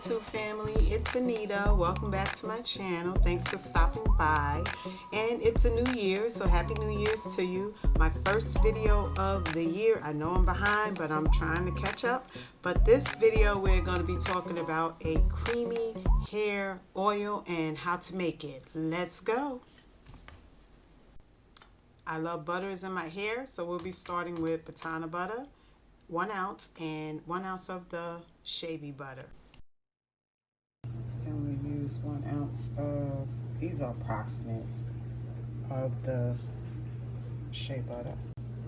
YouTube family, it's Anita. Welcome back to my channel. Thanks for stopping by. And it's a new year, so happy New Year's to you. My first video of the year. I know I'm behind, but I'm trying to catch up. But this video we're going to be talking about a creamy hair oil and how to make it. Let's go. I love butters in my hair, so we'll be starting with Batana butter, 1 ounce, and 1 ounce of the Shea Butter. And we use 1 ounce of, these are approximates, of the Shea Butter.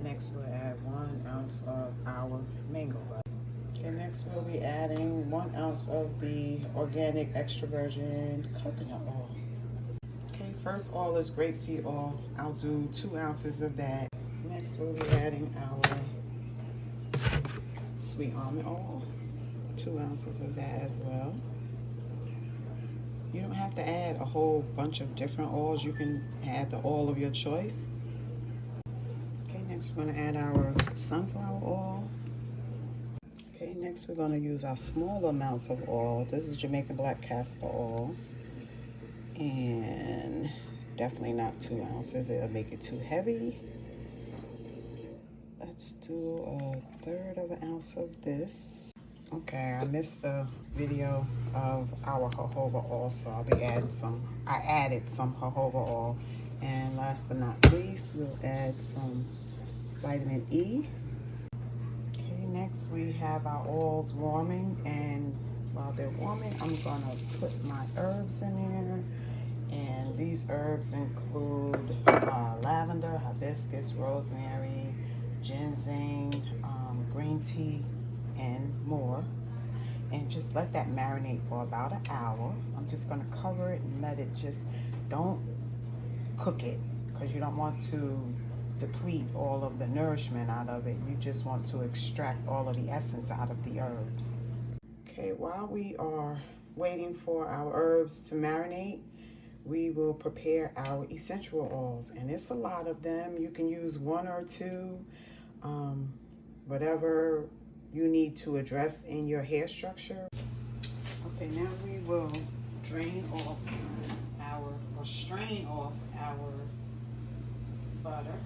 Next we'll add 1 ounce of our mango butter. Okay, next we'll be adding 1 ounce of the organic extra virgin coconut oil. Okay, first oil is grapeseed oil. I'll do 2 ounces of that. Next we'll be adding our sweet almond oil, 2 ounces of that as well. You don't have to add a whole bunch of different oils. You can add the oil of your choice. Okay, next we're going to add our sunflower oil. Okay, next we're going to use our small amounts of oil. This is Jamaican black castor oil. And definitely not 2 ounces. It'll make it too heavy. Let's do 1/3 of an ounce of this. Okay, I missed the video of our jojoba oil, so I'll be adding some. I added some jojoba oil. And last but not least, we'll add some vitamin E. Okay, next we have our oils warming, and while they're warming, I'm gonna put my herbs in there. And these herbs include lavender, hibiscus, rosemary, ginseng, green tea, and more. And just let that marinate for about an hour. I'm just going to cover it and let it just, don't cook it, because you don't want to deplete all of the nourishment out of it. You just want to extract all of the essence out of the herbs. Okay, while we are waiting for our herbs to marinate, we will prepare our essential oils, and it's a lot of them. You can use 1 or 2, whatever you need to address in your hair structure. Okay, now we will strain off our butter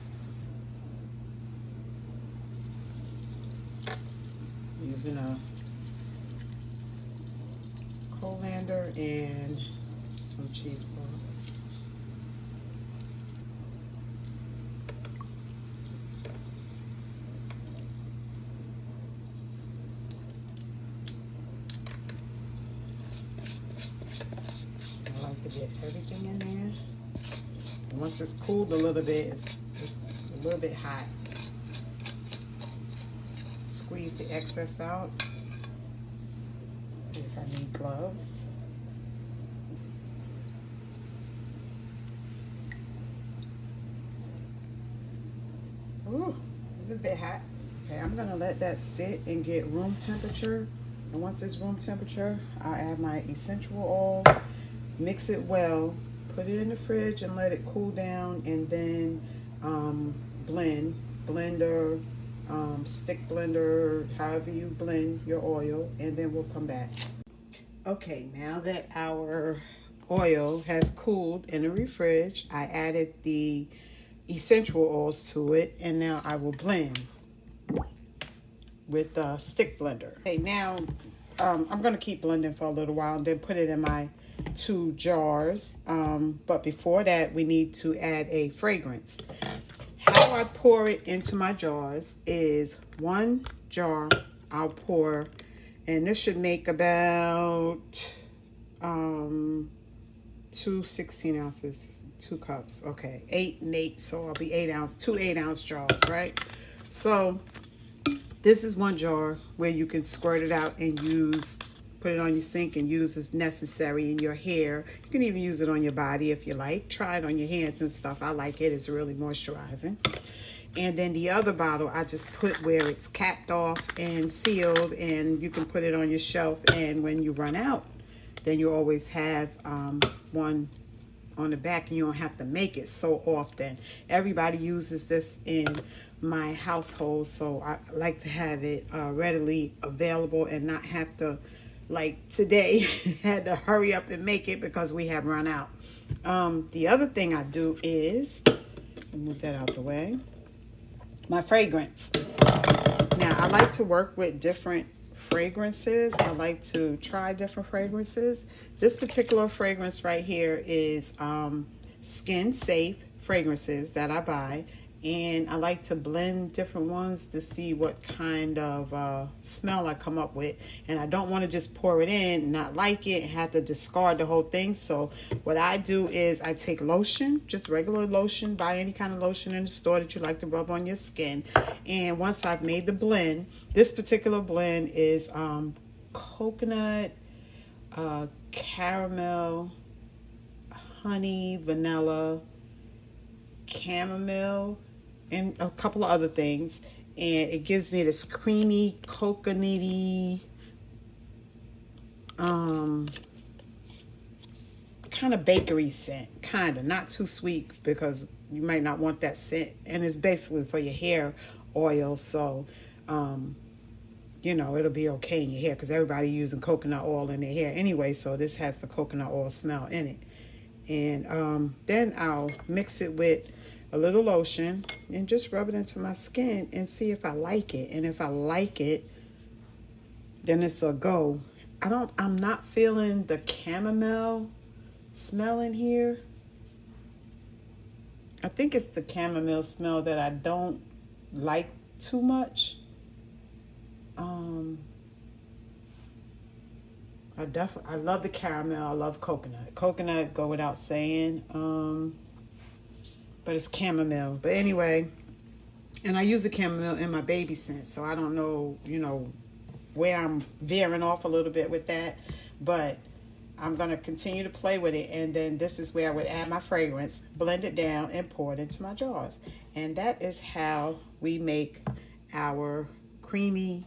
using a colander and some cheese balls. I like to get everything in there. And once it's cooled a little bit, it's a little bit hot. Squeeze the excess out. If I need gloves. Ooh, it's a bit hot. Okay, I'm gonna let that sit and get room temperature. And once it's room temperature, I'll add my essential oils, mix it well, put it in the fridge and let it cool down, and then blender, stick blender, however you blend your oil, and then we'll come back. Okay, now that our oil has cooled in the fridge, I added the essential oils to it, and now I will blend with the stick blender. Okay, now I'm going to keep blending for a little while and then put it in my 2 jars. But before that, we need to add a fragrance. How I pour it into my jars is 1 jar I'll pour, and this should make about 2 16 ounces, 2 cups. Okay, 8 and 8, so I'll be 8 ounce, 2 8-ounce jars, right? So this is 1 jar where you can squirt it out and put it on your sink and use as necessary in your hair. You can even use it on your body if you like. Try it on your hands and stuff. I like it. It's really moisturizing. And then the other bottle, I just put where it's capped off and sealed, and you can put it on your shelf. And when you run out, then you always have one on the back, and you don't have to make it so often. Everybody uses this in my household, so I like to have it readily available and not have to like today. Had to hurry up and make it because we have run out. The other thing I do is, move that out the way, my fragrance. Now, I like to work with different fragrances. I like to try different fragrances. This particular fragrance right here is skin safe fragrances that I buy, and I like to blend different ones to see what kind of smell I come up with. And I don't want to just pour it in, not like it, and have to discard the whole thing. So what I do is I take lotion, just regular lotion, buy any kind of lotion in the store that you like to rub on your skin. And once I've made the blend, this particular blend is coconut, caramel, honey, vanilla, chamomile, and a couple of other things, and it gives me this creamy, coconutty, kind of bakery scent, kind of not too sweet because you might not want that scent, and it's basically for your hair oil, so you know, it'll be okay in your hair because everybody using coconut oil in their hair anyway, so this has the coconut oil smell in it. And then I'll mix it with a little lotion and just rub it into my skin and see if I like it. And if I like it, then it's a go. I'm not feeling the chamomile smell in here. I think it's the chamomile smell that I don't like too much. I love the caramel. I love coconut. Coconut go without saying. But it's chamomile. But anyway, and I use the chamomile in my baby scent, so I don't know, you know, where I'm veering off a little bit with that, but I'm going to continue to play with it. And then this is where I would add my fragrance, blend it down, and pour it into my jars. And that is how we make our creamy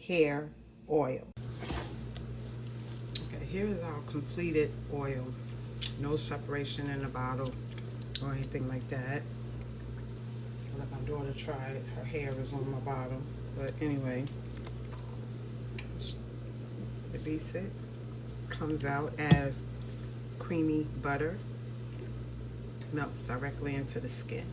hair oil. Okay, here is our completed oil. No separation in the bottle or anything like that. I'll let my daughter try it. Her hair is on my bottle. But anyway, release it. Comes out as creamy butter. Melts directly into the skin.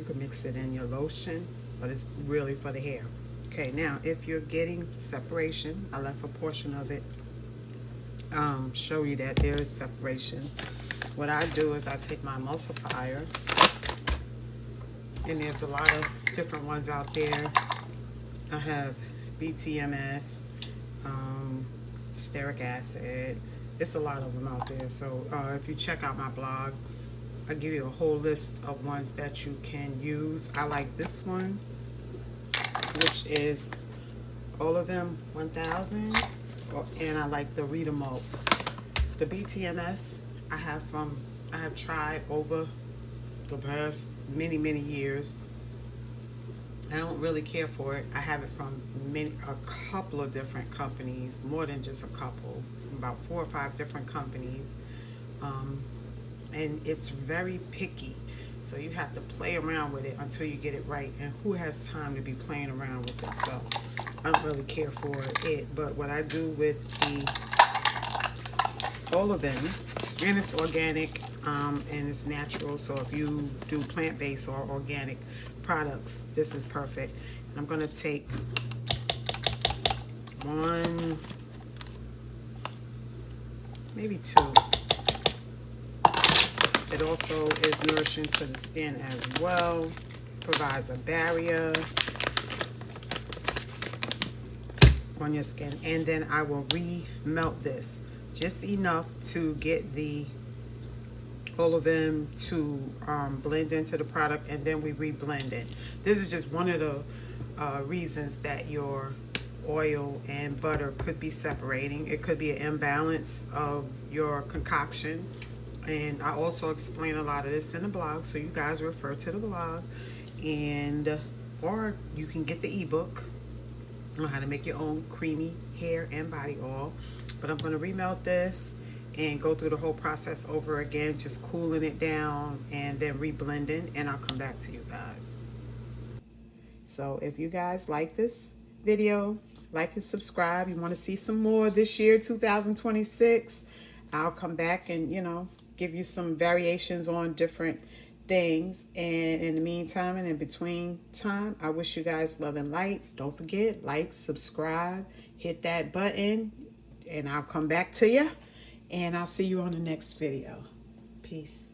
You can mix it in your lotion, but it's really for the hair. Okay, now if you're getting separation, I left a portion of it show you that there is separation. What I do is I take my emulsifier, and there's a lot of different ones out there. I have BTMS, stearic acid. It's a lot of them out there. So if you check out my blog, I give you a whole list of ones that you can use. I like this one, which is all of them 1000. And I like the Retamulse. The BTMS I have tried over the past many years. I don't really care for it. I have it from a couple of different companies, more than just a couple, about 4 or 5 different companies, and it's very picky. So you have to play around with it until you get it right. And who has time to be playing around with it? So I don't really care for it. But what I do with all of them, and it's organic, and it's natural. So if you do plant-based or organic products, this is perfect. And I'm going to take one, maybe 2. It also is nourishing to the skin as well, provides a barrier on your skin. And then I will re-melt this just enough to get the all of them to blend into the product, and then we re-blend it. This is just one of the reasons that your oil and butter could be separating. It could be an imbalance of your concoction. And I also explain a lot of this in the blog, so you guys refer to the blog, and or you can get the ebook on how to make your own creamy hair and body oil. But I'm going to remelt this and go through the whole process over again, just cooling it down and then reblending, and I'll come back to you guys. So if you guys like this video, like and subscribe. You want to see some more this year, 2026. I'll come back and, you know, give you some variations on different things. And in the meantime and in between time, I wish you guys love and light. Don't forget, like, subscribe, hit that button, and I'll come back to you. And I'll see you on the next video. Peace.